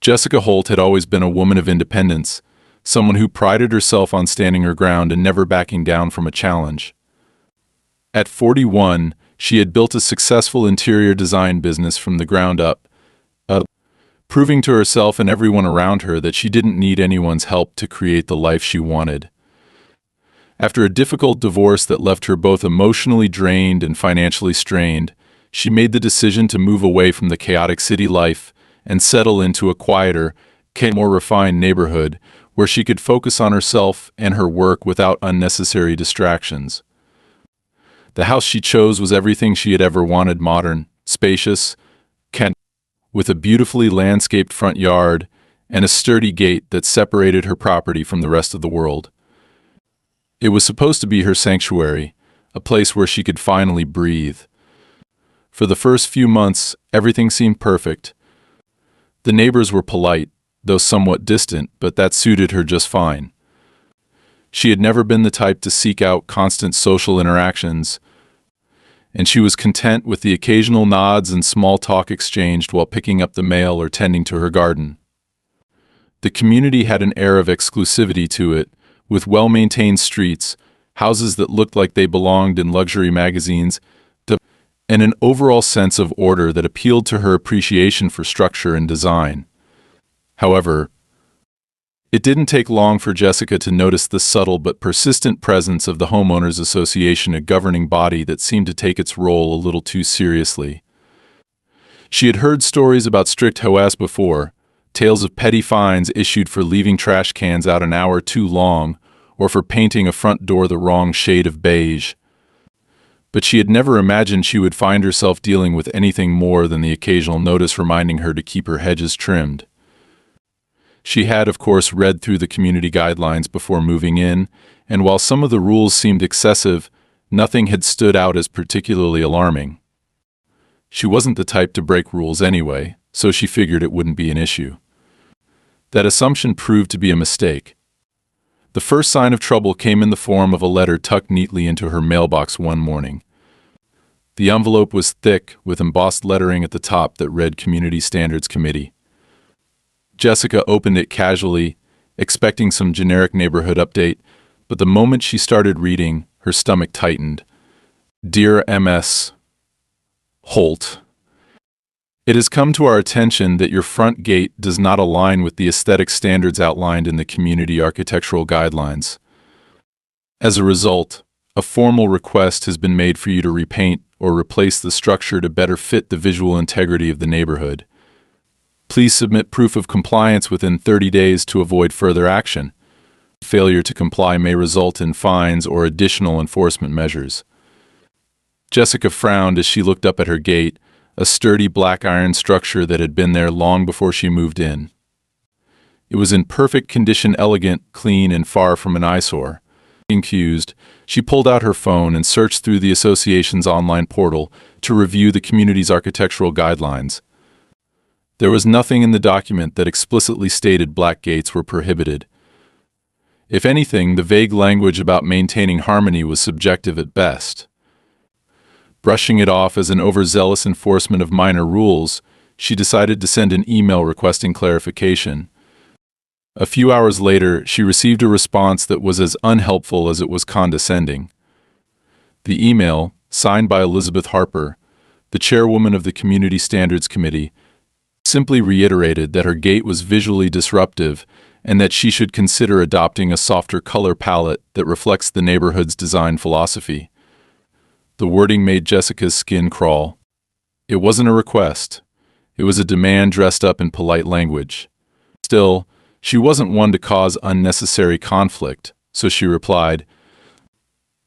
Jessica Holt had always been a woman of independence, someone who prided herself on standing her ground and never backing down from a challenge. At 41, she had built a successful interior design business from the ground up, proving to herself and everyone around her that she didn't need anyone's help to create the life she wanted. After a difficult divorce that left her both emotionally drained and financially strained, she made the decision to move away from the chaotic city life and settle into a quieter, more refined neighborhood where she could focus on herself and her work without unnecessary distractions. The house she chose was everything she had ever wanted: modern, spacious, with a beautifully landscaped front yard and a sturdy gate that separated her property from the rest of the world. It was supposed to be her sanctuary, a place where she could finally breathe. For the first few months, everything seemed perfect. The neighbors were polite, though somewhat distant, but that suited her just fine. She had never been the type to seek out constant social interactions, and she was content with the occasional nods and small talk exchanged while picking up the mail or tending to her garden. The community had an air of exclusivity to it, with well-maintained streets, houses that looked like they belonged in luxury magazines, and an overall sense of order that appealed to her appreciation for structure and design. However, it didn't take long for Jessica to notice the subtle but persistent presence of the Homeowners Association, a governing body that seemed to take its role a little too seriously. She had heard stories about strict HOAs before, tales of petty fines issued for leaving trash cans out an hour too long or for painting a front door the wrong shade of beige. But she had never imagined she would find herself dealing with anything more than the occasional notice reminding her to keep her hedges trimmed. She had, of course, read through the community guidelines before moving in, and while some of the rules seemed excessive, nothing had stood out as particularly alarming. She wasn't the type to break rules anyway, so she figured it wouldn't be an issue. That assumption proved to be a mistake. The first sign of trouble came in the form of a letter tucked neatly into her mailbox one morning. The envelope was thick, with embossed lettering at the top that read Community Standards Committee. Jessica opened it casually, expecting some generic neighborhood update, but the moment she started reading, her stomach tightened. Dear MS Holt, it has come to our attention that your front gate does not align with the aesthetic standards outlined in the community architectural guidelines. As a result, a formal request has been made for you to repaint or replace the structure to better fit the visual integrity of the neighborhood. Please submit proof of compliance within 30 days to avoid further action. Failure to comply may result in fines or additional enforcement measures. Jessica frowned as she looked up at her gate, a sturdy black iron structure that had been there long before she moved in. It was in perfect condition, elegant, clean, and far from an eyesore. Confused, she pulled out her phone and searched through the association's online portal to review the community's architectural guidelines. There was nothing in the document that explicitly stated black gates were prohibited. If anything, the vague language about maintaining harmony was subjective at best. Brushing it off as an overzealous enforcement of minor rules, she decided to send an email requesting clarification. A few hours later, she received a response that was as unhelpful as it was condescending. The email, signed by Elizabeth Harper, the chairwoman of the Community Standards Committee, simply reiterated that her gate was visually disruptive and that she should consider adopting a softer color palette that reflects the neighborhood's design philosophy. The wording made Jessica's skin crawl. It wasn't a request. It was a demand dressed up in polite language. Still, she wasn't one to cause unnecessary conflict, so she replied,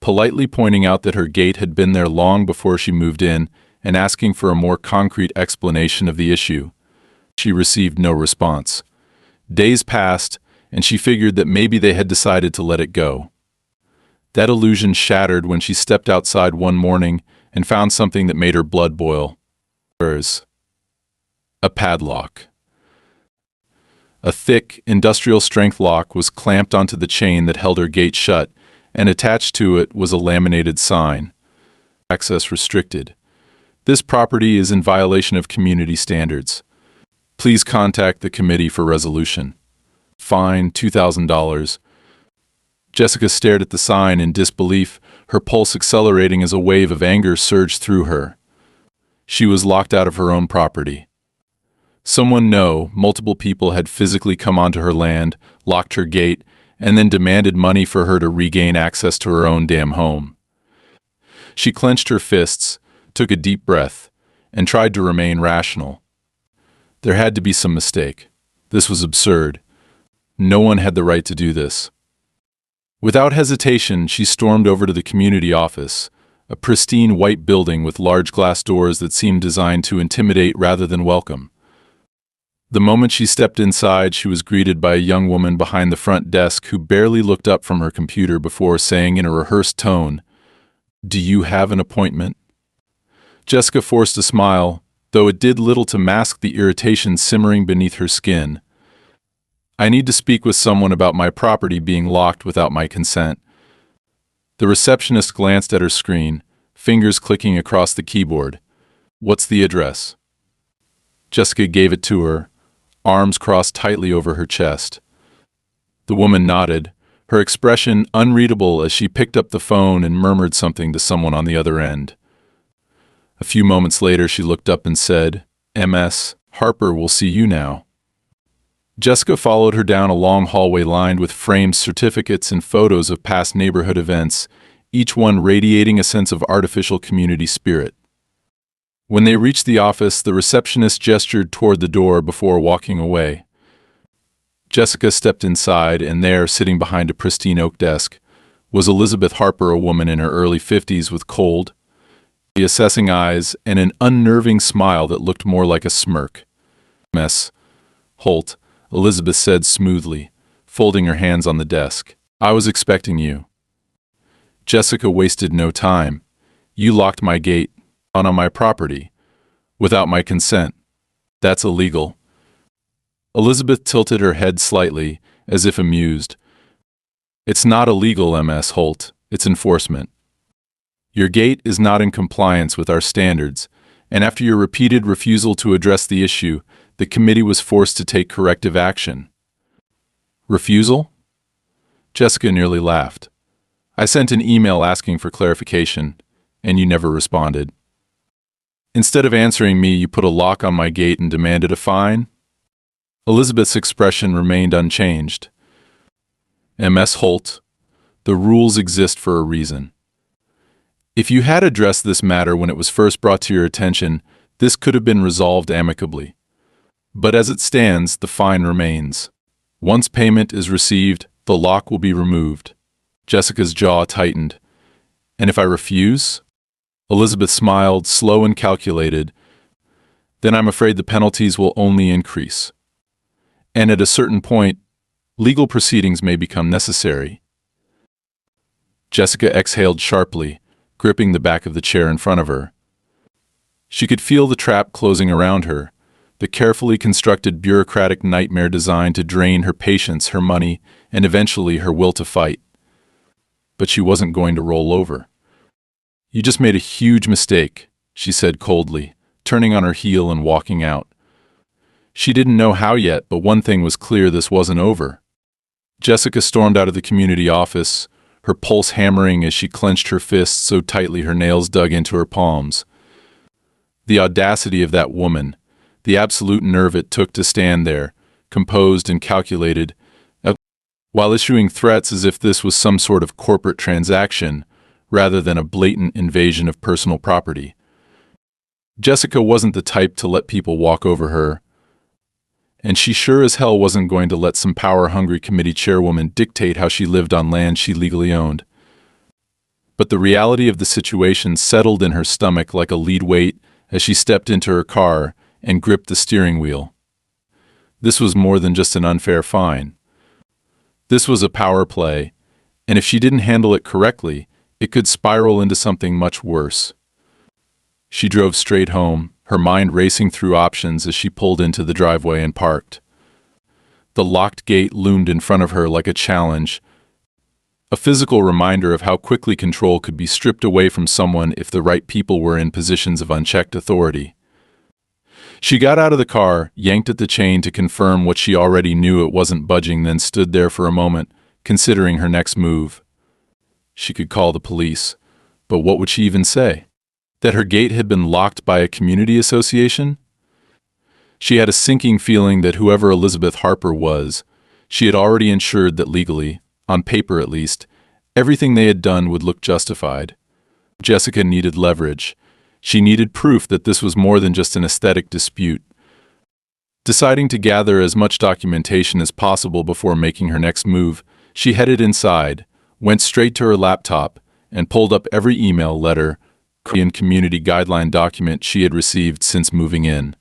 politely pointing out that her gate had been there long before she moved in and asking for a more concrete explanation of the issue. She received no response. Days passed, and she figured that maybe they had decided to let it go. That illusion shattered when she stepped outside one morning and found something that made her blood boil. A padlock. A thick, industrial-strength lock was clamped onto the chain that held her gate shut, and attached to it was a laminated sign. Access restricted. This property is in violation of community standards. Please contact the committee for resolution. Fine, $2,000. Jessica stared at the sign in disbelief, her pulse accelerating as a wave of anger surged through her. She was locked out of her own property. Multiple people had physically come onto her land, locked her gate, and then demanded money for her to regain access to her own damn home. She clenched her fists, took a deep breath, and tried to remain rational. There had to be some mistake. This was absurd. No one had the right to do this. Without hesitation, she stormed over to the community office, a pristine white building with large glass doors that seemed designed to intimidate rather than welcome. The moment she stepped inside, she was greeted by a young woman behind the front desk who barely looked up from her computer before saying in a rehearsed tone, "Do you have an appointment?" Jessica forced a smile, though it did little to mask the irritation simmering beneath her skin. "I need to speak with someone about my property being locked without my consent." The receptionist glanced at her screen, fingers clicking across the keyboard. "What's the address?" Jessica gave it to her, arms crossed tightly over her chest. The woman nodded, her expression unreadable as she picked up the phone and murmured something to someone on the other end. A few moments later, she looked up and said, "Ms. Harper will see you now." Jessica followed her down a long hallway lined with framed certificates and photos of past neighborhood events, each one radiating a sense of artificial community spirit. When they reached the office, the receptionist gestured toward the door before walking away. Jessica stepped inside, and there, sitting behind a pristine oak desk, was Elizabeth Harper, a woman in her early 50s with cold, assessing eyes and an unnerving smile that looked more like a smirk. "Miss Holt," Elizabeth said smoothly, folding her hands on the desk. "I was expecting you." Jessica wasted no time. "You locked my gate on my property without my consent. That's illegal." Elizabeth tilted her head slightly, as if amused. "It's not illegal, Ms. Holt. It's enforcement. Your gate is not in compliance with our standards, and after your repeated refusal to address the issue, the committee was forced to take corrective action." "Refusal?" Jessica nearly laughed. "I sent an email asking for clarification, and you never responded. Instead of answering me, you put a lock on my gate and demanded a fine?" Elizabeth's expression remained unchanged. "Ms. Holt, the rules exist for a reason. If you had addressed this matter when it was first brought to your attention, this could have been resolved amicably. But as it stands, the fine remains. Once payment is received, the lock will be removed." Jessica's jaw tightened. "And if I refuse?" Elizabeth smiled, slow and calculated. "Then I'm afraid the penalties will only increase. And at a certain point, legal proceedings may become necessary." Jessica exhaled sharply, gripping the back of the chair in front of her. She could feel the trap closing around her, the carefully constructed bureaucratic nightmare designed to drain her patience, her money, and eventually her will to fight. But she wasn't going to roll over. "You just made a huge mistake," she said coldly, turning on her heel and walking out. She didn't know how yet, but one thing was clear: this wasn't over. Jessica stormed out of the community office, her pulse hammering as she clenched her fists so tightly her nails dug into her palms. The audacity of that woman, the absolute nerve it took to stand there, composed and calculated, while issuing threats as if this was some sort of corporate transaction, rather than a blatant invasion of personal property. Jessica wasn't the type to let people walk over her, and she sure as hell wasn't going to let some power-hungry committee chairwoman dictate how she lived on land she legally owned. But the reality of the situation settled in her stomach like a lead weight as she stepped into her car and gripped the steering wheel. This was more than just an unfair fine. This was a power play, and if she didn't handle it correctly, it could spiral into something much worse. She drove straight home, her mind racing through options as she pulled into the driveway and parked. The locked gate loomed in front of her like a challenge, a physical reminder of how quickly control could be stripped away from someone if the right people were in positions of unchecked authority. She got out of the car, yanked at the chain to confirm what she already knew it wasn't budging, then stood there for a moment, considering her next move. She could call the police, but what would she even say? That her gate had been locked by a community association? She had a sinking feeling that whoever Elizabeth Harper was, she had already ensured that legally, on paper at least, everything they had done would look justified. Jessica needed leverage. She needed proof that this was more than just an aesthetic dispute. Deciding to gather as much documentation as possible before making her next move, she headed inside, went straight to her laptop, and pulled up every email, letter, and community guideline document she had received since moving in.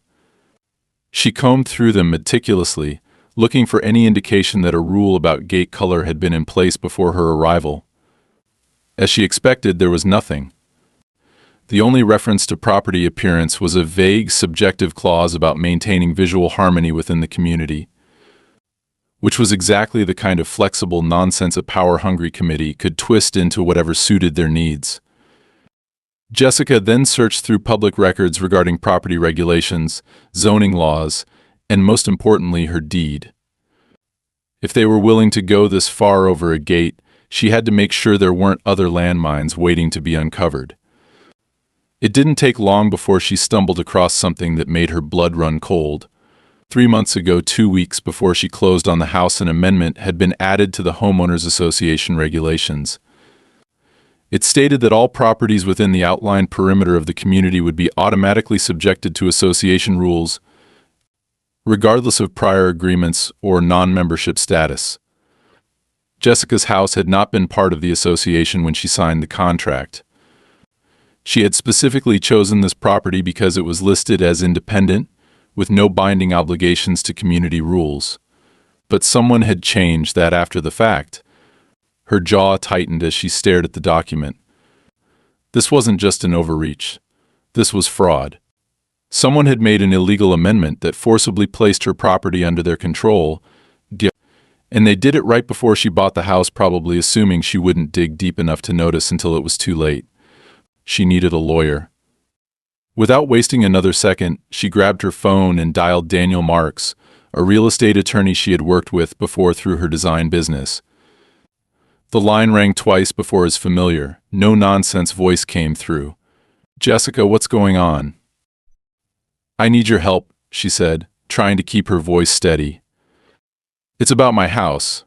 She combed through them meticulously, looking for any indication that a rule about gate color had been in place before her arrival. As she expected, there was nothing. The only reference to property appearance was a vague, subjective clause about maintaining visual harmony within the community, which was exactly the kind of flexible nonsense a power-hungry committee could twist into whatever suited their needs. Jessica then searched through public records regarding property regulations, zoning laws, and most importantly, her deed. If they were willing to go this far over a gate, she had to make sure there weren't other landmines waiting to be uncovered. It didn't take long before she stumbled across something that made her blood run cold. 3 months ago, 2 weeks before she closed on the house, an amendment had been added to the Homeowners Association regulations. It stated that all properties within the outlined perimeter of the community would be automatically subjected to association rules, regardless of prior agreements or non-membership status. Jessica's house had not been part of the association when she signed the contract. She had specifically chosen this property because it was listed as independent, with no binding obligations to community rules. But someone had changed that after the fact. Her jaw tightened as she stared at the document. This wasn't just an overreach. This was fraud. Someone had made an illegal amendment that forcibly placed her property under their control, and they did it right before she bought the house, probably assuming she wouldn't dig deep enough to notice until it was too late. She needed a lawyer. Without wasting another second, she grabbed her phone and dialed Daniel Marks, a real estate attorney she had worked with before through her design business. The line rang twice before his familiar, no-nonsense voice came through. "Jessica, what's going on?" "I need your help," she said, trying to keep her voice steady. "It's about my house.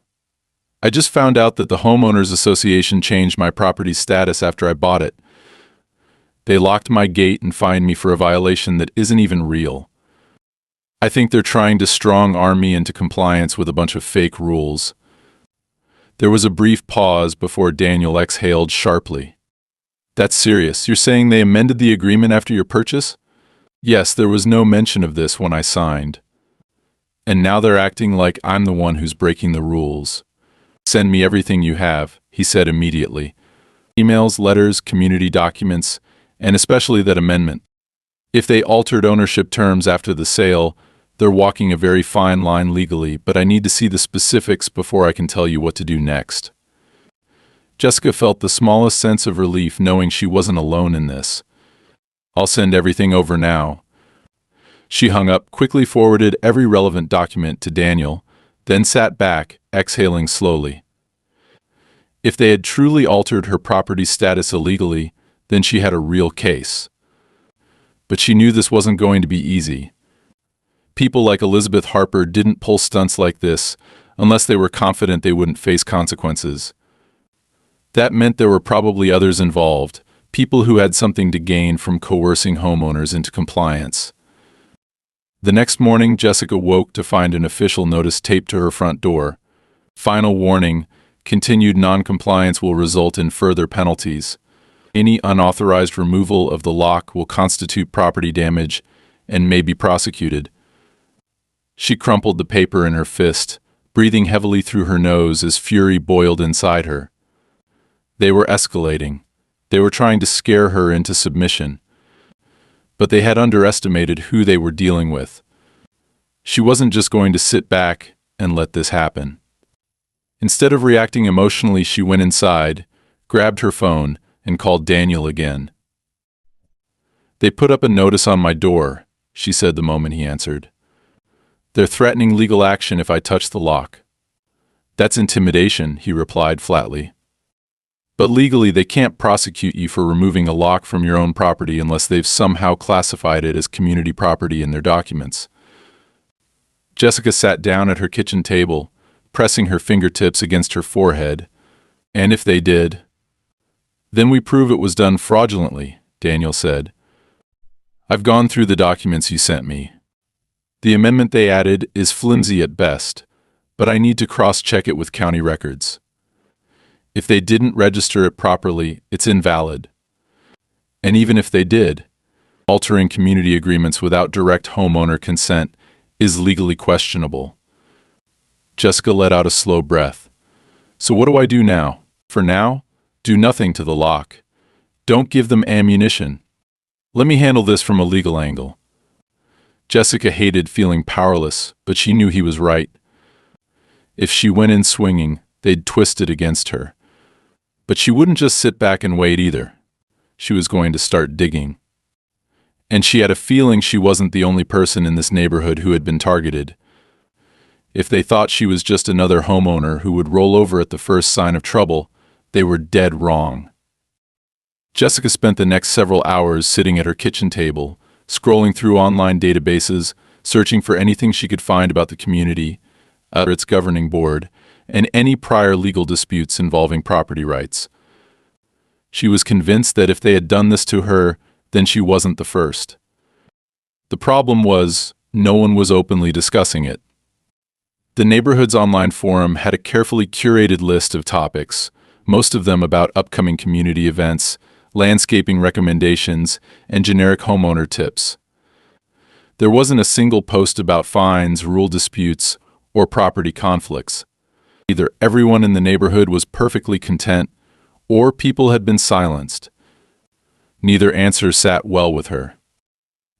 I just found out that the Homeowners Association changed my property's status after I bought it. They locked my gate and fined me for a violation that isn't even real. I think they're trying to strong-arm me into compliance with a bunch of fake rules." There was a brief pause before Daniel exhaled sharply. "That's serious. You're saying they amended the agreement after your purchase?" "Yes, there was no mention of this when I signed. And now they're acting like I'm the one who's breaking the rules." "Send me everything you have," he said immediately. "Emails, letters, community documents, and especially that amendment. If they altered ownership terms after the sale, they're walking a very fine line legally, but I need to see the specifics before I can tell you what to do next." Jessica felt the smallest sense of relief knowing she wasn't alone in this. "I'll send everything over now." She hung up, quickly forwarded every relevant document to Daniel, then sat back, exhaling slowly. If they had truly altered her property status illegally, then she had a real case. But she knew this wasn't going to be easy. People like Elizabeth Harper didn't pull stunts like this unless they were confident they wouldn't face consequences. That meant there were probably others involved, people who had something to gain from coercing homeowners into compliance. The next morning, Jessica woke to find an official notice taped to her front door. "Final warning, continued non-compliance will result in further penalties. Any unauthorized removal of the lock will constitute property damage and may be prosecuted." She crumpled the paper in her fist, breathing heavily through her nose as fury boiled inside her. They were escalating. They were trying to scare her into submission. But they had underestimated who they were dealing with. She wasn't just going to sit back and let this happen. Instead of reacting emotionally, she went inside, grabbed her phone, and called Daniel again. "They put up a notice on my door," she said the moment he answered. "They're threatening legal action if I touch the lock." "That's intimidation," he replied flatly. "But legally they can't prosecute you for removing a lock from your own property unless they've somehow classified it as community property in their documents." Jessica sat down at her kitchen table, pressing her fingertips against her forehead. "And if they did?" "Then we prove it was done fraudulently," Daniel said. "I've gone through the documents you sent me. The amendment they added is flimsy at best, but I need to cross-check it with county records. If they didn't register it properly, it's invalid. And even if they did, altering community agreements without direct homeowner consent is legally questionable." Jessica let out a slow breath. "So what do I do now?" "For now, do nothing to the lock. Don't give them ammunition. Let me handle this from a legal angle." Jessica hated feeling powerless, but she knew he was right. If she went in swinging, they'd twist it against her. But she wouldn't just sit back and wait either. She was going to start digging. And she had a feeling she wasn't the only person in this neighborhood who had been targeted. If they thought she was just another homeowner who would roll over at the first sign of trouble, they were dead wrong. Jessica spent the next several hours sitting at her kitchen table, scrolling through online databases, searching for anything she could find about the community, its governing board, and any prior legal disputes involving property rights. She was convinced that if they had done this to her, then she wasn't the first. The problem was, no one was openly discussing it. The neighborhood's online forum had a carefully curated list of topics, most of them about upcoming community events, landscaping recommendations, and generic homeowner tips. There wasn't a single post about fines, rule disputes, or property conflicts. Either everyone in the neighborhood was perfectly content, or people had been silenced. Neither answer sat well with her.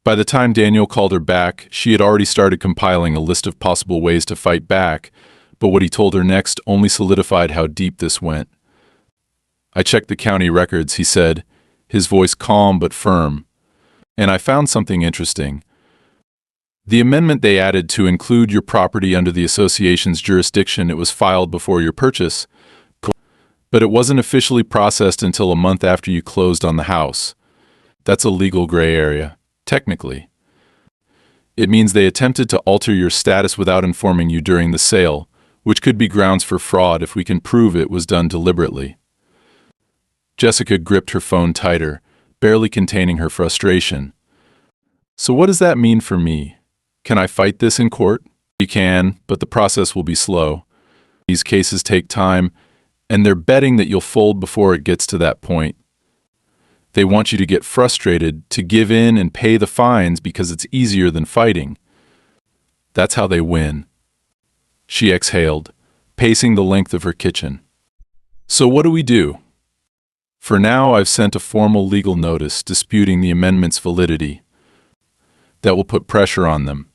By the time Daniel called her back, she had already started compiling a list of possible ways to fight back, but what he told her next only solidified how deep this went. "I checked the county records," he said, his voice calm but firm, "and I found something interesting. The amendment they added to include your property under the association's jurisdiction, it was filed before your purchase, but it wasn't officially processed until a month after you closed on the house. That's a legal gray area, technically. It means they attempted to alter your status without informing you during the sale, which could be grounds for fraud if we can prove it was done deliberately." Jessica gripped her phone tighter, barely containing her frustration. "So what does that mean for me? Can I fight this in court?" "You can, but the process will be slow. These cases take time, and they're betting that you'll fold before it gets to that point. They want you to get frustrated, to give in and pay the fines because it's easier than fighting. That's how they win." She exhaled, pacing the length of her kitchen. "So what do we do?" "For now, I've sent a formal legal notice disputing the amendment's validity. That will put pressure on them.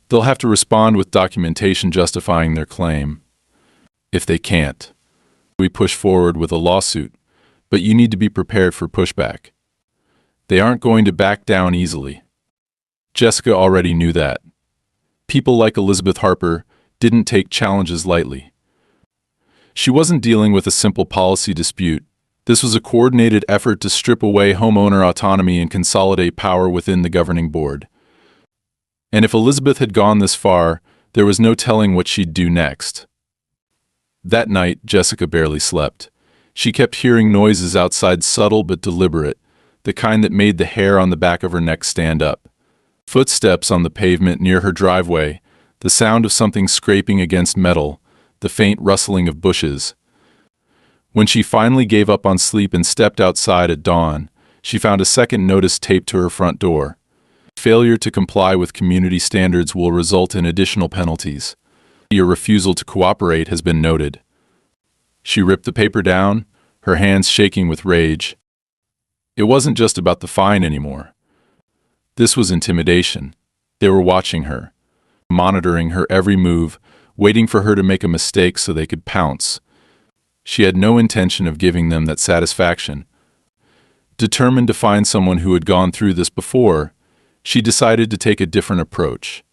They'll have to respond with documentation justifying their claim. If they can't, we push forward with a lawsuit, but you need to be prepared for pushback. They aren't going to back down easily." Jessica already knew that. People like Elizabeth Harper didn't take challenges lightly. She wasn't dealing with a simple policy dispute. This was a coordinated effort to strip away homeowner autonomy and consolidate power within the governing board. And if Elizabeth had gone this far, there was no telling what she'd do next. That night, Jessica barely slept. She kept hearing noises outside, subtle but deliberate, the kind that made the hair on the back of her neck stand up. Footsteps on the pavement near her driveway, the sound of something scraping against metal, the faint rustling of bushes. When she finally gave up on sleep and stepped outside at dawn, she found a second notice taped to her front door. Failure to comply with community standards will result in additional penalties. Your refusal to cooperate has been noted. She ripped the paper down, her hands shaking with rage. It wasn't just about the fine anymore. This was intimidation. They were watching her, monitoring her every move, waiting for her to make a mistake so they could pounce. She had no intention of giving them that satisfaction. Determined to find someone who had gone through this before, she decided to take a different approach.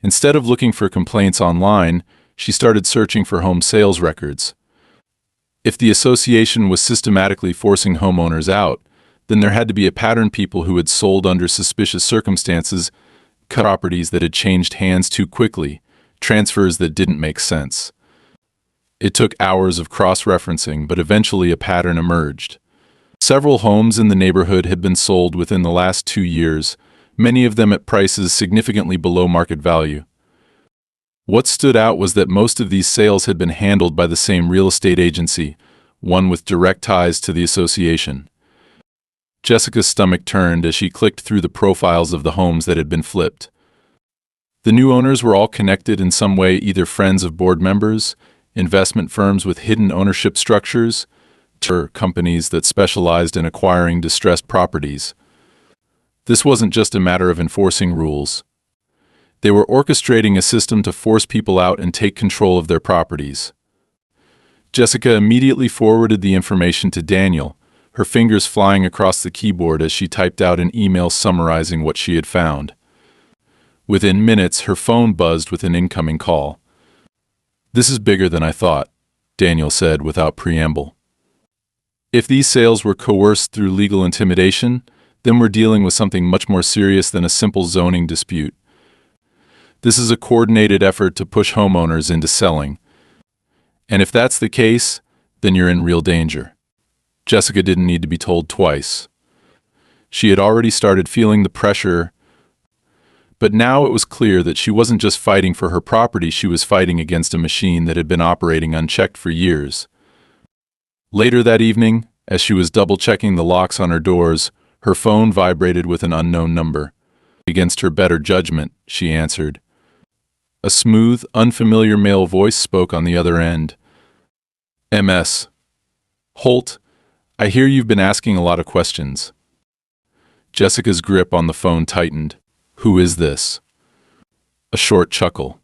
Instead of looking for complaints online, she started searching for home sales records. If the association was systematically forcing homeowners out, then there had to be a pattern: people who had sold under suspicious circumstances, properties that had changed hands too quickly, transfers that didn't make sense. It took hours of cross-referencing, but eventually a pattern emerged. Several homes in the neighborhood had been sold within the last 2 years, many of them at prices significantly below market value. What stood out was that most of these sales had been handled by the same real estate agency, one with direct ties to the association. Jessica's stomach turned as she clicked through the profiles of the homes that had been flipped. The new owners were all connected in some way, either friends of board members, investment firms with hidden ownership structures, or companies that specialized in acquiring distressed properties. This wasn't just a matter of enforcing rules. They were orchestrating a system to force people out and take control of their properties. Jessica immediately forwarded the information to Daniel, her fingers flying across the keyboard as she typed out an email summarizing what she had found. Within minutes, her phone buzzed with an incoming call. "This is bigger than I thought," Daniel said without preamble. "If these sales were coerced through legal intimidation, then we're dealing with something much more serious than a simple zoning dispute. This is a coordinated effort to push homeowners into selling. And if that's the case, then you're in real danger." Jessica didn't need to be told twice. She had already started feeling the pressure, but now it was clear that she wasn't just fighting for her property, she was fighting against a machine that had been operating unchecked for years. Later that evening, as she was double-checking the locks on her doors, her phone vibrated with an unknown number. Against her better judgment, she answered. A smooth, unfamiliar male voice spoke on the other end. "MS. Holt, I hear you've been asking a lot of questions." Jessica's grip on the phone tightened. "Who is this?" A short chuckle.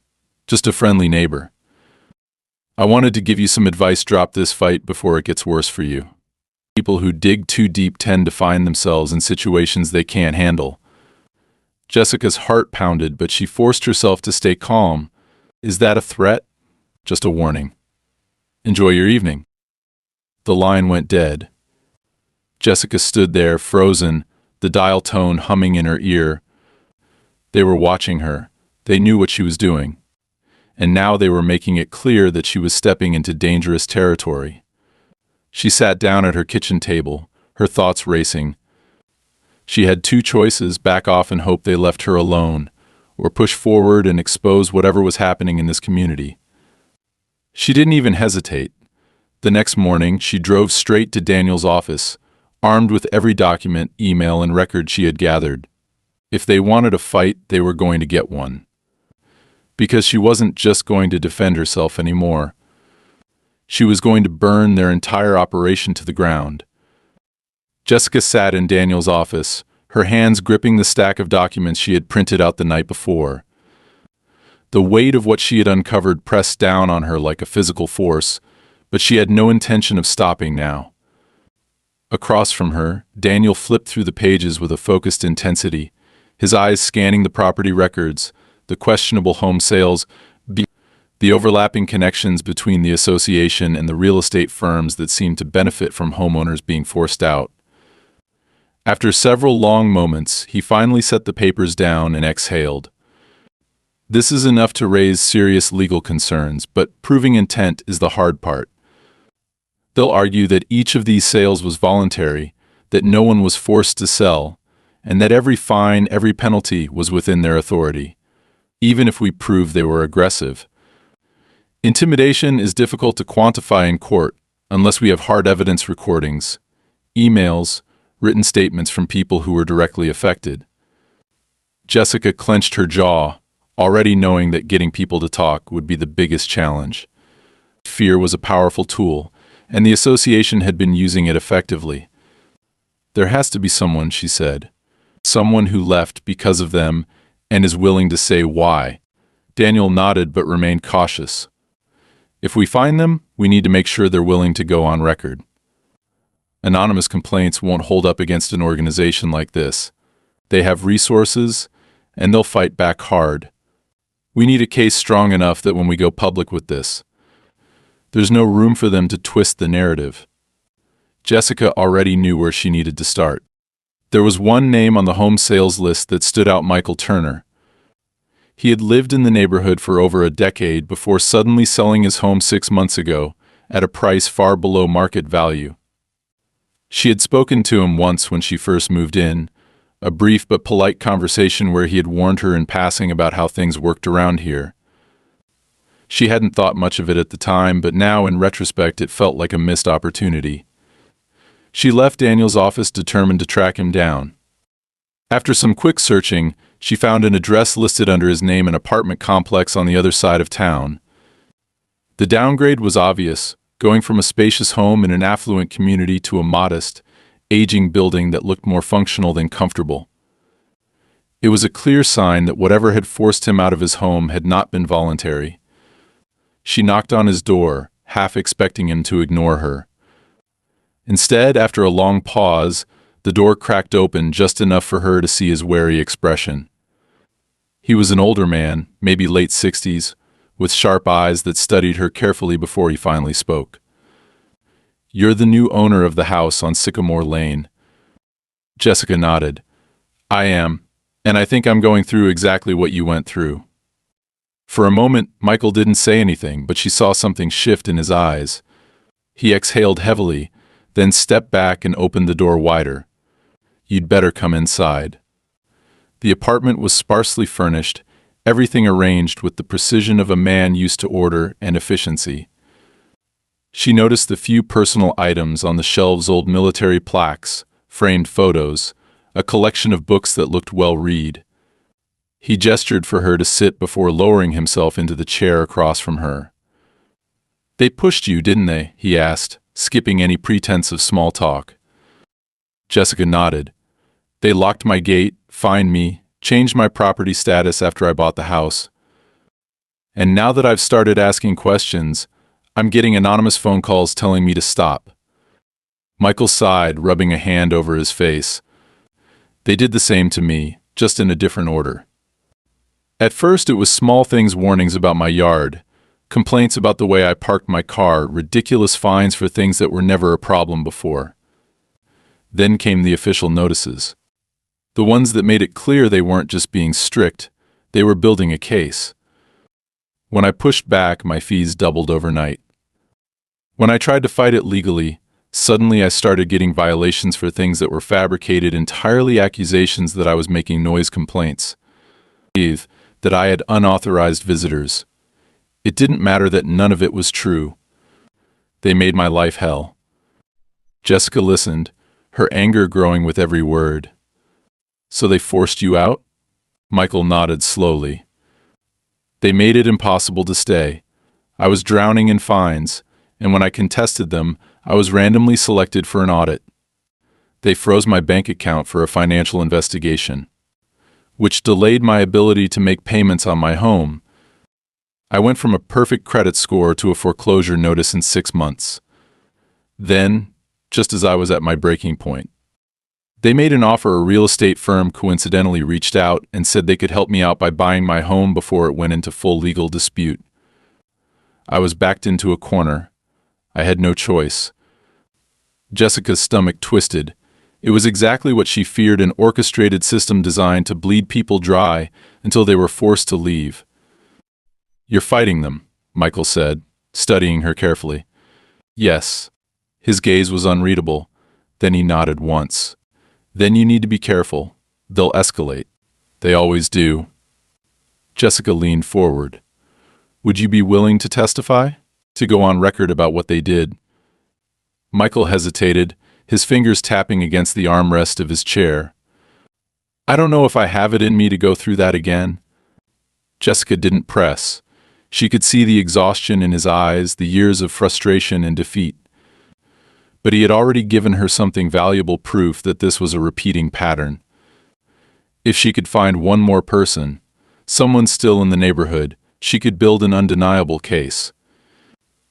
"Just a friendly neighbor. I wanted to give you some advice. Drop this fight before it gets worse for you. People who dig too deep tend to find themselves in situations they can't handle." Jessica's heart pounded, but she forced herself to stay calm. "Is that a threat?" "Just a warning. Enjoy your evening." The line went dead. Jessica stood there, frozen, the dial tone humming in her ear. They were watching her. They knew what she was doing. And now they were making it clear that she was stepping into dangerous territory. She sat down at her kitchen table, her thoughts racing. She had two choices: back off and hope they left her alone, or push forward and expose whatever was happening in this community. She didn't even hesitate. The next morning, she drove straight to Daniel's office, armed with every document, email, and record she had gathered. If they wanted a fight, they were going to get one. Because she wasn't just going to defend herself anymore. She was going to burn their entire operation to the ground. Jessica sat in Daniel's office, her hands gripping the stack of documents she had printed out the night before. The weight of what she had uncovered pressed down on her like a physical force, but she had no intention of stopping now. Across from her, Daniel flipped through the pages with a focused intensity, his eyes scanning the property records, the questionable home sales, the overlapping connections between the association and the real estate firms that seemed to benefit from homeowners being forced out. After several long moments, he finally set the papers down and exhaled. This is enough to raise serious legal concerns, but proving intent is the hard part. They'll argue that each of these sales was voluntary, that no one was forced to sell, and that every fine, every penalty was within their authority, even if we prove they were aggressive. Intimidation is difficult to quantify in court unless we have hard evidence recordings, emails, written statements from people who were directly affected. Jessica clenched her jaw, already knowing that getting people to talk would be the biggest challenge. Fear was a powerful tool, and the association had been using it effectively. "There has to be someone," she said. "Someone who left because of them and is willing to say why." Daniel nodded but remained cautious. "If we find them, we need to make sure they're willing to go on record. Anonymous complaints won't hold up against an organization like this." They have resources, and they'll fight back hard. We need a case strong enough that when we go public with this, there's no room for them to twist the narrative. Jessica already knew where she needed to start. There was one name on the home sales list that stood out: Michael Turner. He had lived in the neighborhood for over a decade before suddenly selling his home 6 months ago at a price far below market value. She had spoken to him once when she first moved in, a brief but polite conversation where he had warned her in passing about how things worked around here. She hadn't thought much of it at the time, but now in retrospect it felt like a missed opportunity. She left Daniel's office determined to track him down. After some quick searching, she found an address listed under his name, an apartment complex on the other side of town. The downgrade was obvious, going from a spacious home in an affluent community to a modest, aging building that looked more functional than comfortable. It was a clear sign that whatever had forced him out of his home had not been voluntary. She knocked on his door, half expecting him to ignore her. Instead, after a long pause, the door cracked open just enough for her to see his wary expression. He was an older man, maybe late 60s, with sharp eyes that studied her carefully before he finally spoke. "You're the new owner of the house on Sycamore Lane." Jessica nodded. "I am, and I think I'm going through exactly what you went through." For a moment, Michael didn't say anything, but she saw something shift in his eyes. He exhaled heavily, then stepped back and opened the door wider. "You'd better come inside." The apartment was sparsely furnished, everything arranged with the precision of a man used to order and efficiency. She noticed the few personal items on the shelves: old military plaques, framed photos, a collection of books that looked well read. He gestured for her to sit before lowering himself into the chair across from her. "They pushed you, didn't they?" he asked, skipping any pretense of small talk. Jessica nodded. "They locked my gate, fined me, changed my property status after I bought the house. And now that I've started asking questions, I'm getting anonymous phone calls telling me to stop." Michael sighed, rubbing a hand over his face. "They did the same to me, just in a different order. At first it was small things: warnings about my yard, complaints about the way I parked my car, ridiculous fines for things that were never a problem before. Then came the official notices. The ones that made it clear they weren't just being strict, they were building a case. When I pushed back, my fees doubled overnight. When I tried to fight it legally, suddenly I started getting violations for things that were fabricated entirely: accusations that I was making noise complaints, that I had unauthorized visitors. It didn't matter that none of it was true. They made my life hell." Jessica listened, her anger growing with every word. "So they forced you out?" Michael nodded slowly. "They made it impossible to stay. I was drowning in fines, and when I contested them, I was randomly selected for an audit. They froze my bank account for a financial investigation, which delayed my ability to make payments on my home. I went from a perfect credit score to a foreclosure notice in 6 months. Then, just as I was at my breaking point, they made an offer. A real estate firm coincidentally reached out and said they could help me out by buying my home before it went into full legal dispute. I was backed into a corner. I had no choice." Jessica's stomach twisted. It was exactly what she feared: an orchestrated system designed to bleed people dry until they were forced to leave. "You're fighting them," Michael said, studying her carefully. "Yes." His gaze was unreadable. Then he nodded once. "Then you need to be careful. They'll escalate. They always do." Jessica leaned forward. "Would you be willing to testify? To go on record about what they did?" Michael hesitated, his fingers tapping against the armrest of his chair. "I don't know if I have it in me to go through that again." Jessica didn't press. She could see the exhaustion in his eyes, the years of frustration and defeat. But he had already given her something valuable: proof that this was a repeating pattern. If she could find one more person, someone still in the neighborhood, she could build an undeniable case.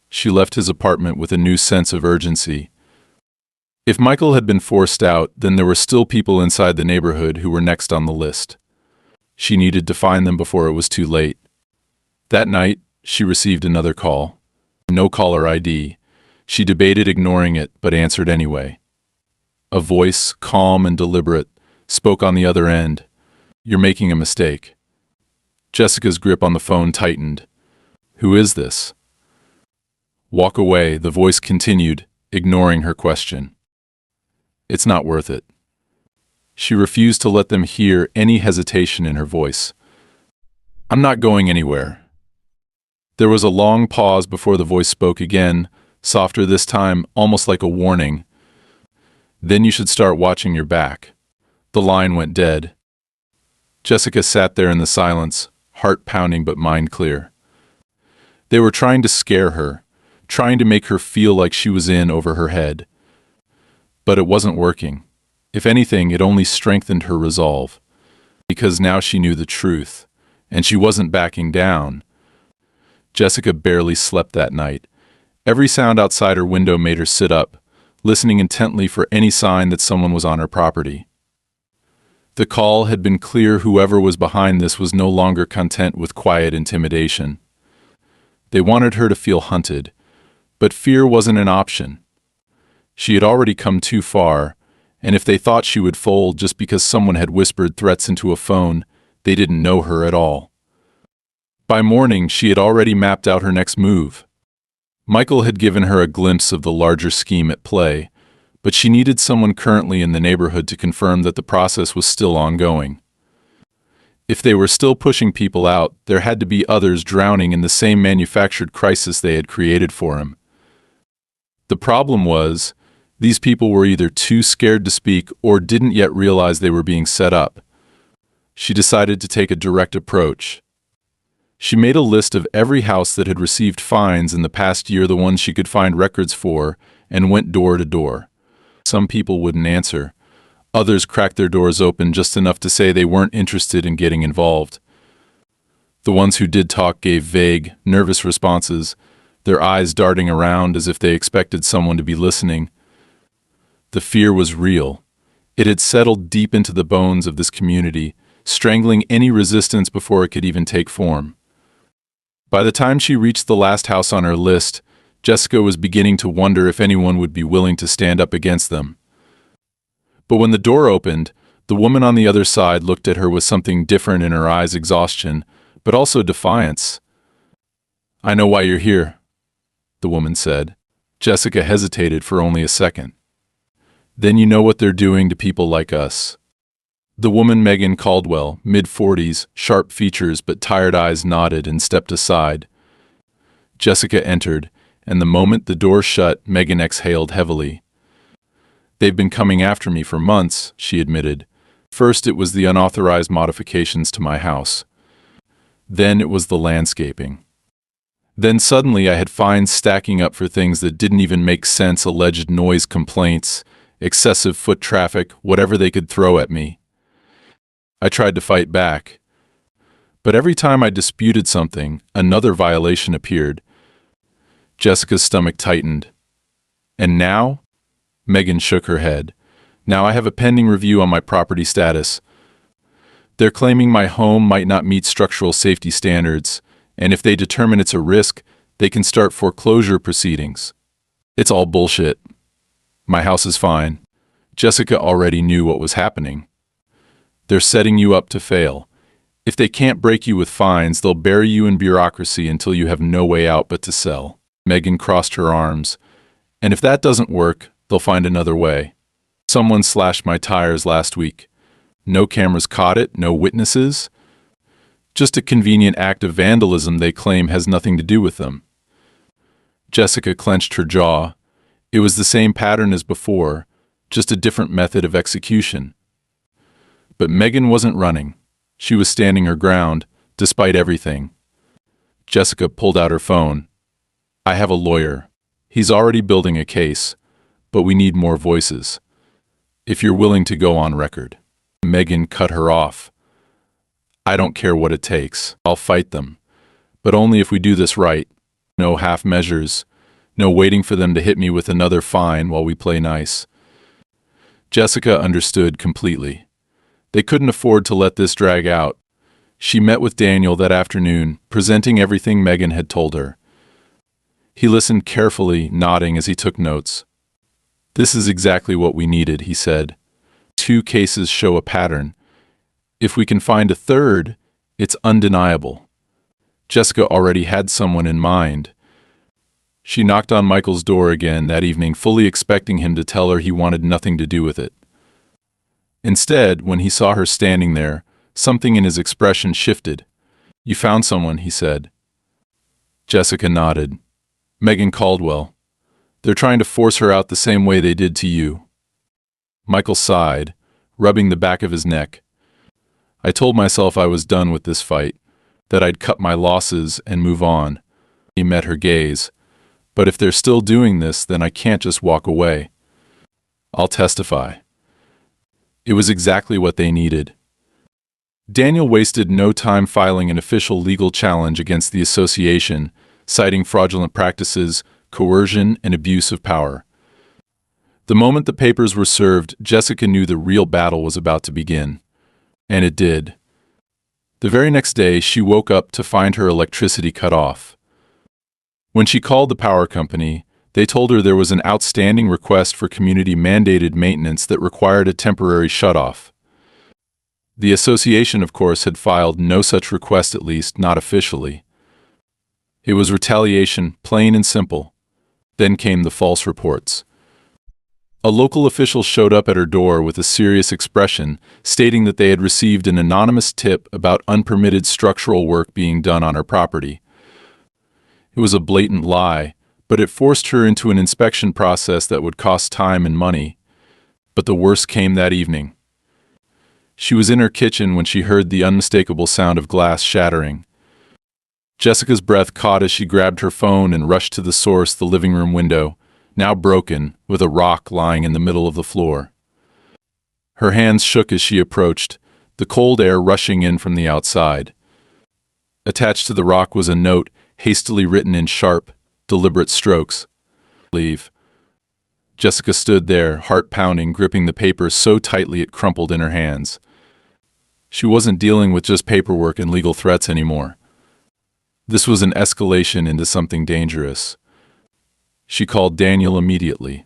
She left his apartment with a new sense of urgency. If Michael had been forced out, then there were still people inside the neighborhood who were next on the list. She needed to find them before it was too late. That night, she received another call. No caller ID. She debated ignoring it, but answered anyway. A voice, calm and deliberate, spoke on the other end. "You're making a mistake." Jessica's grip on the phone tightened. "Who is this?" "Walk away," the voice continued, ignoring her question. "It's not worth it." She refused to let them hear any hesitation in her voice. "I'm not going anywhere." There was a long pause before the voice spoke again, softer this time, almost like a warning. "Then you should start watching your back." The line went dead. Jessica sat there in the silence, heart pounding but mind clear. They were trying to scare her, trying to make her feel like she was in over her head. But it wasn't working. If anything, it only strengthened her resolve. Because now she knew the truth, and she wasn't backing down. Jessica barely slept that night. Every sound outside her window made her sit up, listening intently for any sign that someone was on her property. The call had been clear. Whoever was behind this was no longer content with quiet intimidation. They wanted her to feel hunted, but fear wasn't an option. She had already come too far, and if they thought she would fold just because someone had whispered threats into a phone, they didn't know her at all. By morning, she had already mapped out her next move. Michael had given her a glimpse of the larger scheme at play, but she needed someone currently in the neighborhood to confirm that the process was still ongoing. If they were still pushing people out, there had to be others drowning in the same manufactured crisis they had created for him. The problem was, these people were either too scared to speak or didn't yet realize they were being set up. She decided to take a direct approach. She made a list of every house that had received fines in the past year, the ones she could find records for, and went door to door. Some people wouldn't answer. Others cracked their doors open just enough to say they weren't interested in getting involved. The ones who did talk gave vague, nervous responses, their eyes darting around as if they expected someone to be listening. The fear was real. It had settled deep into the bones of this community, strangling any resistance before it could even take form. By the time she reached the last house on her list, Jessica was beginning to wonder if anyone would be willing to stand up against them. But when the door opened, the woman on the other side looked at her with something different in her eyes, exhaustion, but also defiance. "I know why you're here," the woman said. Jessica hesitated for only a second. "Then you know what they're doing to people like us." The woman, Megan Caldwell, mid-40s, sharp features but tired eyes, nodded and stepped aside. Jessica entered, and the moment the door shut, Megan exhaled heavily. "They've been coming after me for months," she admitted. "First it was the unauthorized modifications to my house. Then it was the landscaping. Then suddenly I had fines stacking up for things that didn't even make sense, alleged noise complaints, excessive foot traffic, whatever they could throw at me. I tried to fight back. But every time I disputed something, another violation appeared." Jessica's stomach tightened. "And now?" Megan shook her head. "Now I have a pending review on my property status. They're claiming my home might not meet structural safety standards, and if they determine it's a risk, they can start foreclosure proceedings. It's all bullshit. My house is fine." Jessica already knew what was happening. "They're setting you up to fail. If they can't break you with fines, they'll bury you in bureaucracy until you have no way out but to sell." Megan crossed her arms. "And if that doesn't work, they'll find another way. Someone slashed my tires last week. No cameras caught it, no witnesses. Just a convenient act of vandalism they claim has nothing to do with them." Jessica clenched her jaw. It was the same pattern as before, just a different method of execution. But Megan wasn't running. She was standing her ground, despite everything. Jessica pulled out her phone. "I have a lawyer. He's already building a case, but we need more voices. If you're willing to go on record." Megan cut her off. "I don't care what it takes. I'll fight them. But only if we do this right. No half measures. No waiting for them to hit me with another fine while we play nice. Jessica understood completely. They couldn't afford to let this drag out. She met with Daniel that afternoon, presenting everything Megan had told her. He listened carefully, nodding as he took notes. "This is exactly what we needed," he said. "2 cases show a pattern. If we can find a third, it's undeniable." Jessica already had someone in mind. She knocked on Michael's door again that evening, fully expecting him to tell her he wanted nothing to do with it. Instead, when he saw her standing there, something in his expression shifted. "You found someone," he said. Jessica nodded. "Megan Caldwell. They're trying to force her out the same way they did to you." Michael sighed, rubbing the back of his neck. "I told myself I was done with this fight, that I'd cut my losses and move on." He met her gaze. "But if they're still doing this, then I can't just walk away. I'll testify." It was exactly what they needed. Daniel wasted no time filing an official legal challenge against the association, citing fraudulent practices, coercion, and abuse of power. The moment the papers were served, Jessica knew the real battle was about to begin. And it did. The very next day, she woke up to find her electricity cut off. When she called the power company, they told her there was an outstanding request for community-mandated maintenance that required a temporary shutoff. The association, of course, had filed no such request, at least not officially. It was retaliation, plain and simple. Then came the false reports. A local official showed up at her door with a serious expression, stating that they had received an anonymous tip about unpermitted structural work being done on her property. It was a blatant lie, but it forced her into an inspection process that would cost time and money. But the worst came that evening. She was in her kitchen when she heard the unmistakable sound of glass shattering. Jessica's breath caught as she grabbed her phone and rushed to the source, the living room window, now broken, with a rock lying in the middle of the floor. Her hands shook as she approached, the cold air rushing in from the outside. Attached to the rock was a note, hastily written in sharp, deliberate strokes. "Leave." Jessica stood there, heart pounding, gripping the paper so tightly it crumpled in her hands. She wasn't dealing with just paperwork and legal threats anymore. This was an escalation into something dangerous. She called Daniel immediately.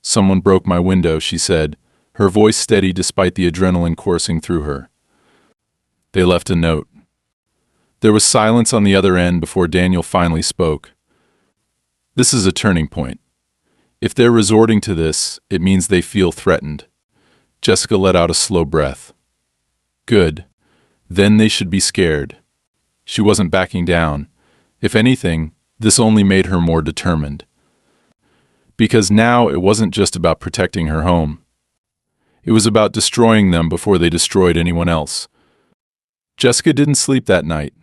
"Someone broke my window," she said, her voice steady despite the adrenaline coursing through her. They left a note. There was silence on the other end before Daniel finally spoke. "This is a turning point. If they're resorting to this, it means they feel threatened." Jessica let out a slow breath. "Good. Then they should be scared." She wasn't backing down. If anything, this only made her more determined. Because now it wasn't just about protecting her home. It was about destroying them before they destroyed anyone else. Jessica didn't sleep that night.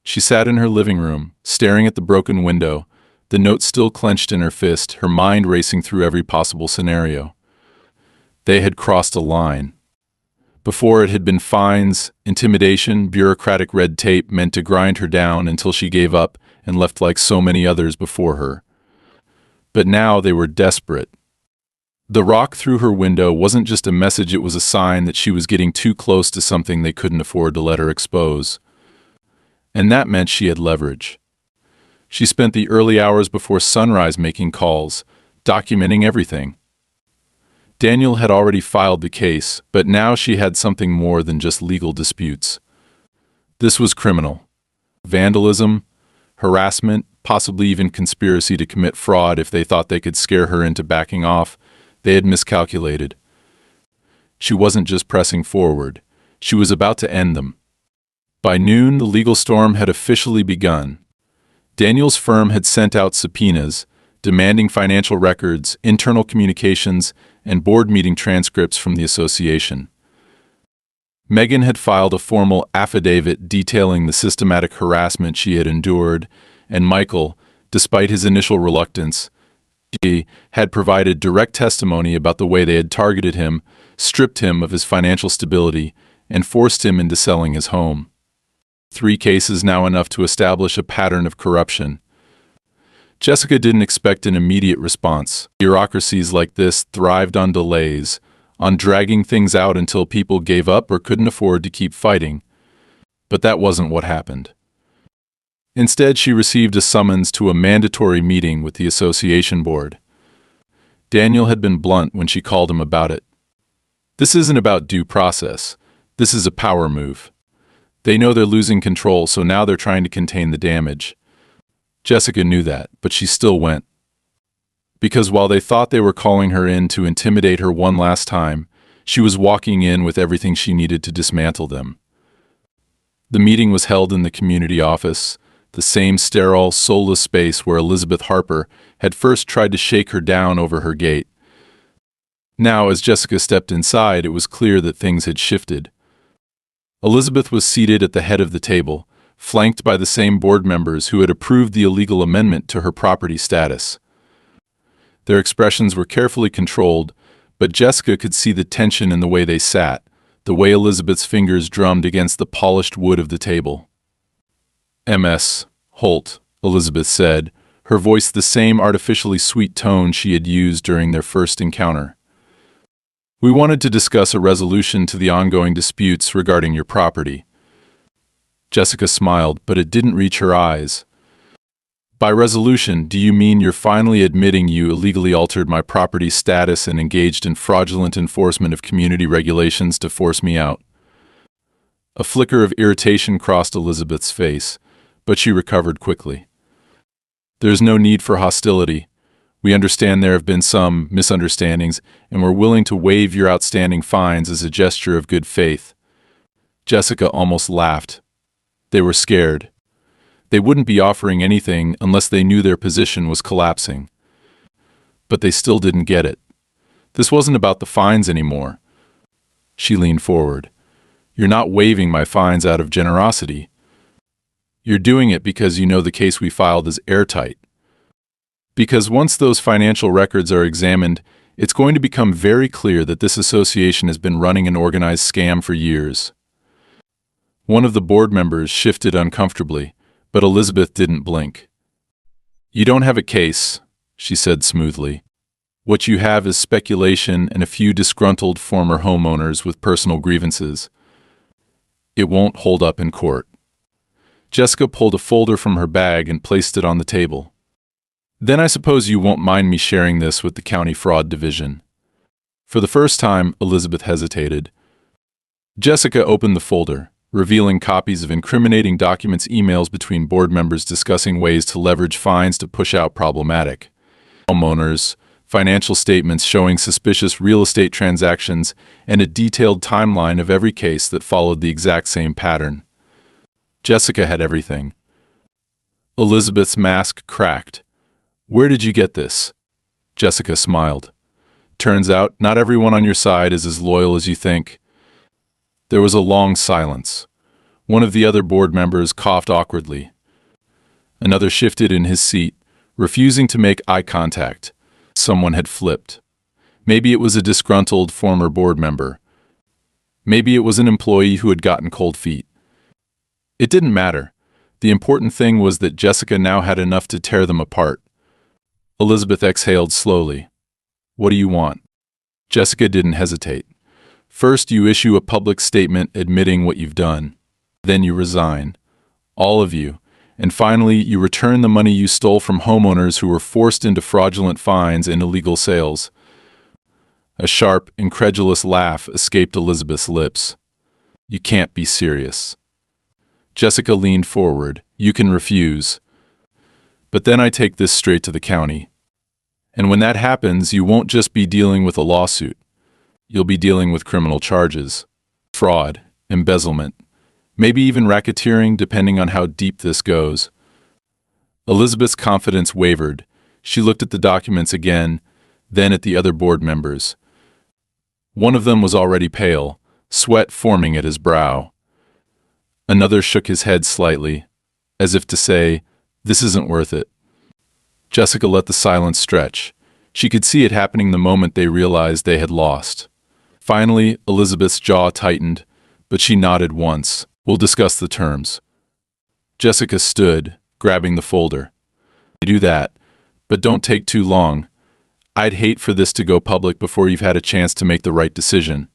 She sat in her living room, staring at the broken window, the note still clenched in her fist, her mind racing through every possible scenario. They had crossed a line. Before, it had been fines, intimidation, bureaucratic red tape meant to grind her down until she gave up and left like so many others before her. But now they were desperate. The rock through her window wasn't just a message, it was a sign that she was getting too close to something they couldn't afford to let her expose. And that meant she had leverage. She spent the early hours before sunrise making calls, documenting everything. Daniel had already filed the case, but now she had something more than just legal disputes. This was criminal. Vandalism, harassment, possibly even conspiracy to commit fraud if they thought they could scare her into backing off. They had miscalculated. She wasn't just pressing forward. She was about to end them. By noon, the legal storm had officially begun. Daniel's firm had sent out subpoenas, demanding financial records, internal communications, and board meeting transcripts from the association. Megan had filed a formal affidavit detailing the systematic harassment she had endured, and Michael, despite his initial reluctance, had provided direct testimony about the way they had targeted him, stripped him of his financial stability, and forced him into selling his home. 3 cases now enough to establish a pattern of corruption. Jessica didn't expect an immediate response. Bureaucracies like this thrived on delays, on dragging things out until people gave up or couldn't afford to keep fighting. But that wasn't what happened. Instead, she received a summons to a mandatory meeting with the association board. Daniel had been blunt when she called him about it. This isn't about due process. This is a power move. They know they're losing control, so now they're trying to contain the damage. Jessica knew that, but she still went. Because while they thought they were calling her in to intimidate her one last time, she was walking in with everything she needed to dismantle them. The meeting was held in the community office, the same sterile, soulless space where Elizabeth Harper had first tried to shake her down over her gate. Now, as Jessica stepped inside, it was clear that things had shifted. Elizabeth was seated at the head of the table, flanked by the same board members who had approved the illegal amendment to her property status. Their expressions were carefully controlled, but Jessica could see the tension in the way they sat, the way Elizabeth's fingers drummed against the polished wood of the table. "MS. Holt," Elizabeth said, her voice the same artificially sweet tone she had used during their first encounter. "We wanted to discuss a resolution to the ongoing disputes regarding your property." Jessica smiled, but it didn't reach her eyes. "By resolution, do you mean you're finally admitting you illegally altered my property status and engaged in fraudulent enforcement of community regulations to force me out?" A flicker of irritation crossed Elizabeth's face, but she recovered quickly. "There's no need for hostility. We understand there have been some misunderstandings, and we're willing to waive your outstanding fines as a gesture of good faith." Jessica almost laughed. They were scared. They wouldn't be offering anything unless they knew their position was collapsing. But they still didn't get it. This wasn't about the fines anymore. She leaned forward. "You're not waiving my fines out of generosity. You're doing it because you know the case we filed is airtight. Because once those financial records are examined, it's going to become very clear that this association has been running an organized scam for years." One of the board members shifted uncomfortably, but Elizabeth didn't blink. "You don't have a case," she said smoothly. "What you have is speculation and a few disgruntled former homeowners with personal grievances. It won't hold up in court." Jessica pulled a folder from her bag and placed it on the table. "Then I suppose you won't mind me sharing this with the County Fraud Division." For the first time, Elizabeth hesitated. Jessica opened the folder, revealing copies of incriminating documents, emails between board members discussing ways to leverage fines to push out problematic homeowners, financial statements showing suspicious real estate transactions, and a detailed timeline of every case that followed the exact same pattern. Jessica had everything. Elizabeth's mask cracked. "Where did you get this?" Jessica smiled. "Turns out, not everyone on your side is as loyal as you think." There was a long silence. One of the other board members coughed awkwardly. Another shifted in his seat, refusing to make eye contact. Someone had flipped. Maybe it was a disgruntled former board member. Maybe it was an employee who had gotten cold feet. It didn't matter. The important thing was that Jessica now had enough to tear them apart. Elizabeth exhaled slowly. "What do you want?" Jessica didn't hesitate. "First, you issue a public statement admitting what you've done. Then you resign. All of you. And finally, you return the money you stole from homeowners who were forced into fraudulent fines and illegal sales." A sharp, incredulous laugh escaped Elizabeth's lips. "You can't be serious." Jessica leaned forward. "You can refuse. But then I take this straight to the county. And when that happens, you won't just be dealing with a lawsuit. You'll be dealing with criminal charges. Fraud, embezzlement, maybe even racketeering, depending on how deep this goes." Elizabeth's confidence wavered. She looked at the documents again, then at the other board members. One of them was already pale, sweat forming at his brow. Another shook his head slightly, as if to say, "This isn't worth it." Jessica let the silence stretch. She could see it happening the moment they realized they had lost. Finally, Elizabeth's jaw tightened, but she nodded once. "We'll discuss the terms." Jessica stood, grabbing the folder. "Do that, but don't take too long. I'd hate for this to go public before you've had a chance to make the right decision."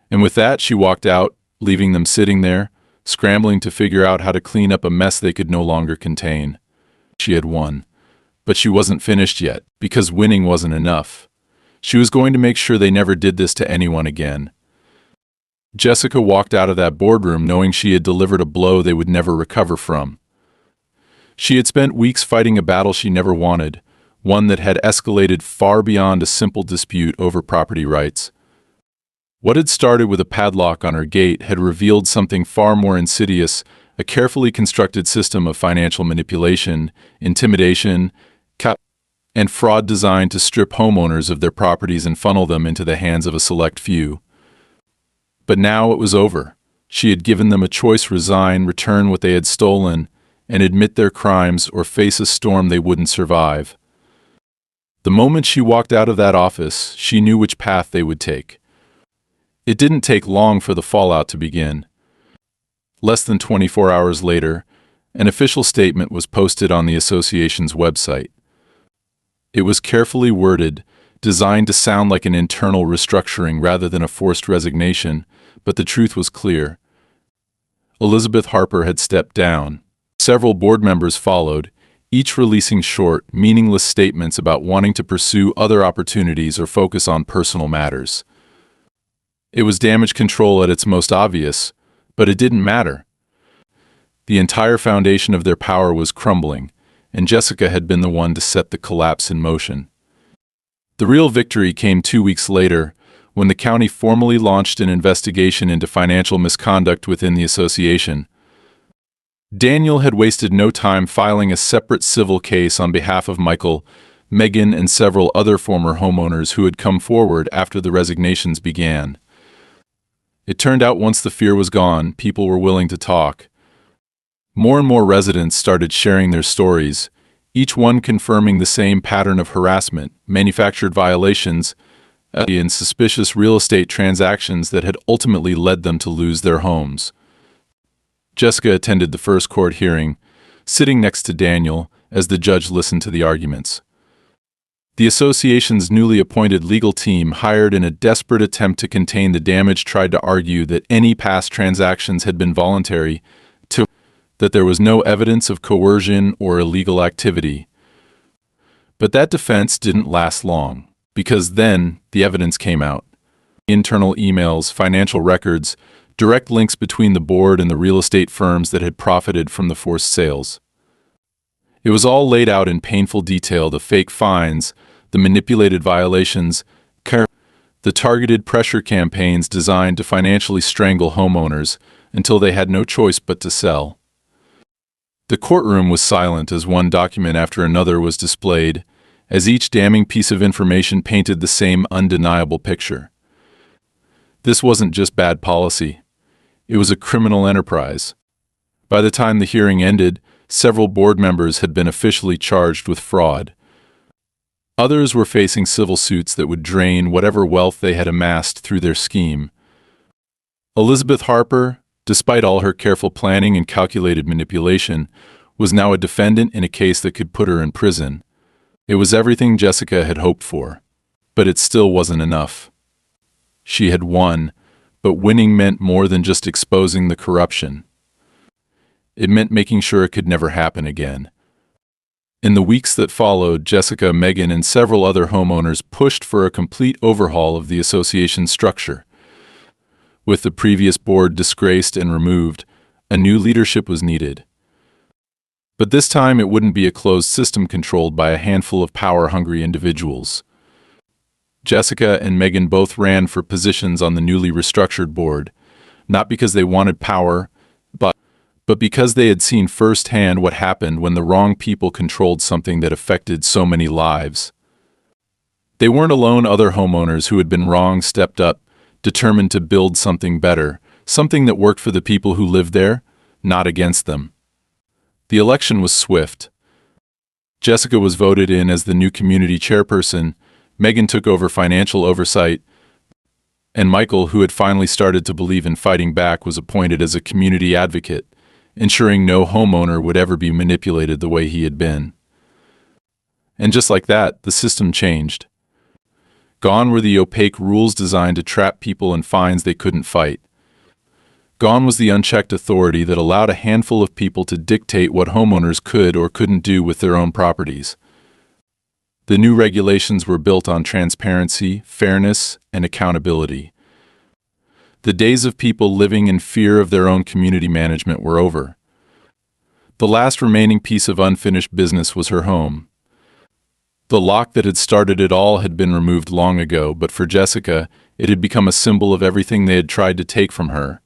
And with that, she walked out, leaving them sitting there, scrambling to figure out how to clean up a mess they could no longer contain. She had won. But she wasn't finished yet, because winning wasn't enough. She was going to make sure they never did this to anyone again. Jessica walked out of that boardroom knowing she had delivered a blow they would never recover from. She had spent weeks fighting a battle she never wanted, one that had escalated far beyond a simple dispute over property rights. What had started with a padlock on her gate had revealed something far more insidious, a carefully constructed system of financial manipulation, intimidation, and fraud designed to strip homeowners of their properties and funnel them into the hands of a select few. But now it was over. She had given them a choice: resign, return what they had stolen, and admit their crimes or face a storm they wouldn't survive. The moment she walked out of that office, she knew which path they would take. It didn't take long for the fallout to begin. Less than 24 hours later, an official statement was posted on the association's website. It was carefully worded, designed to sound like an internal restructuring rather than a forced resignation, but the truth was clear. Elizabeth Harper had stepped down. Several board members followed, each releasing short, meaningless statements about wanting to pursue other opportunities or focus on personal matters. It was damage control at its most obvious, but it didn't matter. The entire foundation of their power was crumbling, and Jessica had been the one to set the collapse in motion. The real victory came 2 weeks later, when the county formally launched an investigation into financial misconduct within the association. Daniel had wasted no time filing a separate civil case on behalf of Michael, Megan, and several other former homeowners who had come forward after the resignations began. It turned out once the fear was gone, people were willing to talk. More and more residents started sharing their stories, each one confirming the same pattern of harassment, manufactured violations, and suspicious real estate transactions that had ultimately led them to lose their homes. Jessica attended the first court hearing, sitting next to Daniel as the judge listened to the arguments. The association's newly appointed legal team, hired in a desperate attempt to contain the damage, tried to argue that any past transactions had been voluntary, that there was no evidence of coercion or illegal activity. But that defense didn't last long, because then the evidence came out. Internal emails, financial records, direct links between the board and the real estate firms that had profited from the forced sales. It was all laid out in painful detail: the fake fines, the manipulated violations, the targeted pressure campaigns designed to financially strangle homeowners until they had no choice but to sell. The courtroom was silent as one document after another was displayed, as each damning piece of information painted the same undeniable picture. This wasn't just bad policy. It was a criminal enterprise. By the time the hearing ended, several board members had been officially charged with fraud. Others were facing civil suits that would drain whatever wealth they had amassed through their scheme. Elizabeth Harper, despite all her careful planning and calculated manipulation, was now a defendant in a case that could put her in prison. It was everything Jessica had hoped for, but it still wasn't enough. She had won, but winning meant more than just exposing the corruption. It meant making sure it could never happen again. In the weeks that followed, Jessica, Megan, and several other homeowners pushed for a complete overhaul of the association's structure. With the previous board disgraced and removed, a new leadership was needed. But this time it wouldn't be a closed system controlled by a handful of power-hungry individuals. Jessica and Megan both ran for positions on the newly restructured board, not because they wanted power, but because they had seen firsthand what happened when the wrong people controlled something that affected so many lives. They weren't alone. Other homeowners who had been wrong stepped up, determined to build something better, something that worked for the people who lived there, not against them. The election was swift. Jessica was voted in as the new community chairperson, Megan took over financial oversight, and Michael, who had finally started to believe in fighting back, was appointed as a community advocate, ensuring no homeowner would ever be manipulated the way he had been. And just like that, the system changed. Gone were the opaque rules designed to trap people in fines they couldn't fight. Gone was the unchecked authority that allowed a handful of people to dictate what homeowners could or couldn't do with their own properties. The new regulations were built on transparency, fairness, and accountability. The days of people living in fear of their own community management were over. The last remaining piece of unfinished business was her home. The lock that had started it all had been removed long ago, but for Jessica, it had become a symbol of everything they had tried to take from her.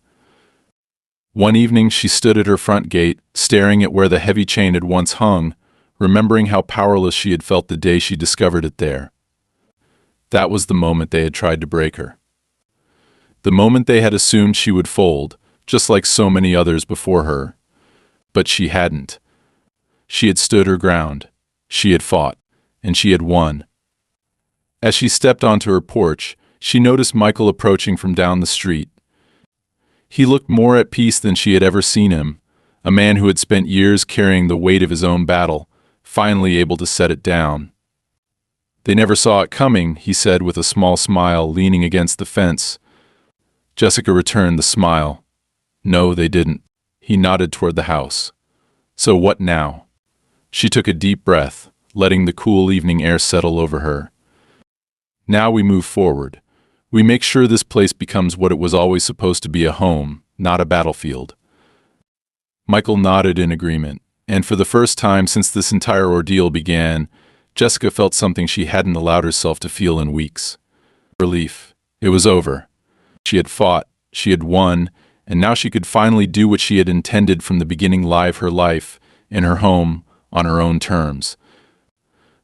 One evening she stood at her front gate, staring at where the heavy chain had once hung, remembering how powerless she had felt the day she discovered it there. That was the moment they had tried to break her. The moment they had assumed she would fold, just like so many others before her. But she hadn't. She had stood her ground. She had fought. And she had won. As she stepped onto her porch, she noticed Michael approaching from down the street. He looked more at peace than she had ever seen him, a man who had spent years carrying the weight of his own battle, finally able to set it down. "They never saw it coming," he said with a small smile, leaning against the fence. Jessica returned the smile. "No, they didn't." He nodded toward the house. "So what now?" She took a deep breath, letting the cool evening air settle over her. "Now we move forward. We make sure this place becomes what it was always supposed to be, a home, not a battlefield." Michael nodded in agreement, and for the first time since this entire ordeal began, Jessica felt something she hadn't allowed herself to feel in weeks. Relief. It was over. She had fought, she had won, and now she could finally do what she had intended from the beginning: live her life, in her home, on her own terms.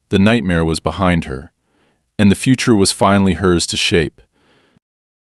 The nightmare was behind her, and the future was finally hers to shape.